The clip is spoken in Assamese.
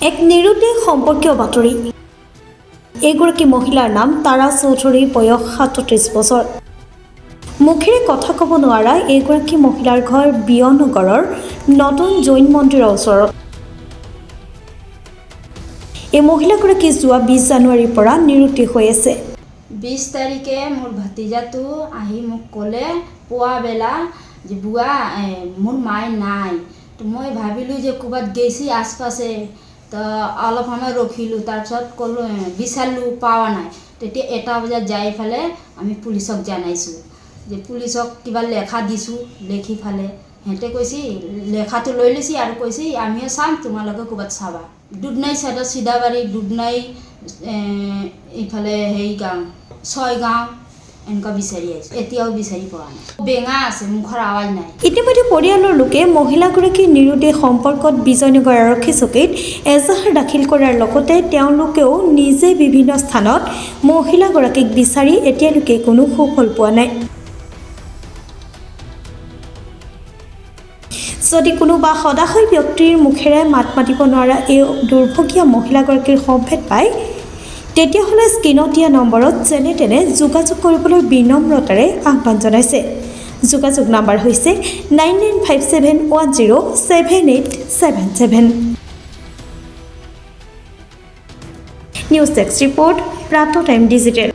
এক নিৰুদ্দেশ সম্পৰ্কীয় বাতৰি। এগৰাকী মহিলাৰ নাম তাৰা চৌধুৰী, বয়স ৩৭ বছৰ। মুখেৰে কথা ক'ব নোৱাৰা এগৰাকী মহিলাৰ ঘৰ বিয়নগৰৰ নতুন জৈন মন্দিৰৰ ওচৰত। এই মহিলাগৰাকী যোৱা ২০ জানুৱাৰীৰ পৰা নিৰুদ্দেশ হৈ আছে। ২০ তাৰিখে মোৰ ভতিজাটো আহি মোক ক'লে পুৱা বেলা যে বুঢ়া মোৰ মায়ে নাই। তো মই ভাবিলোঁ যে ক'ৰবাত গেছি আশপাশে, তো অলপ সময় ৰখিলোঁ, তাৰপিছত ক'লোঁ বিচাৰিলোঁ পোৱা নাই। তেতিয়া ১টা বজাত যাই ফালে আমি পুলিচক জনাইছোঁ যে পুলিচক কিবা লেখা দিছোঁ, লিখি ফালে সিহঁতে কৈছে লেখাটো লৈ লৈছে আৰু কৈছে আমিও চাম, তোমালোকে ক'ৰবাত চাবা। দুধনৈ চাইডত চিধাবাৰী, দুধনৈ ইফালে গাঁও ৬ গাঁও এনেকুৱা বিচাৰি আছে, এতিয়াও বিচাৰি পোৱা নাই। বেঙা আছে, মুখৰ আৱাজ নাই। ইতিমধ্যে পৰিয়ালৰ লোকে মহিলাগৰাকীৰ নিৰুদ্দেশ সম্পৰ্কত বিজয়নগৰ আৰক্ষী চকীত এজাহাৰ দাখিল কৰাৰ লগতে তেওঁলোকেও নিজে বিভিন্ন স্থানত মহিলাগৰাকীক বিচাৰি এতিয়ালৈকে কোনো সুফল পোৱা নাই। যদি কোনোবা সদাশয় ব্যক্তিৰ মুখেৰে মাত মাতিব নোৱাৰা এই দুৰ্ভগীয়া মহিলাগৰাকীৰ সম্ভেদ পায়, তেতিয়াহ'লে স্ক্ৰীনত দিয়া নম্বৰত যেনে তেনে যোগাযোগ কৰিবলৈ বিনম্ৰতাৰে আহ্বান জনাইছে। যোগাযোগ নম্বৰ হৈছে 9957107877। News desk report, Pratah time digital.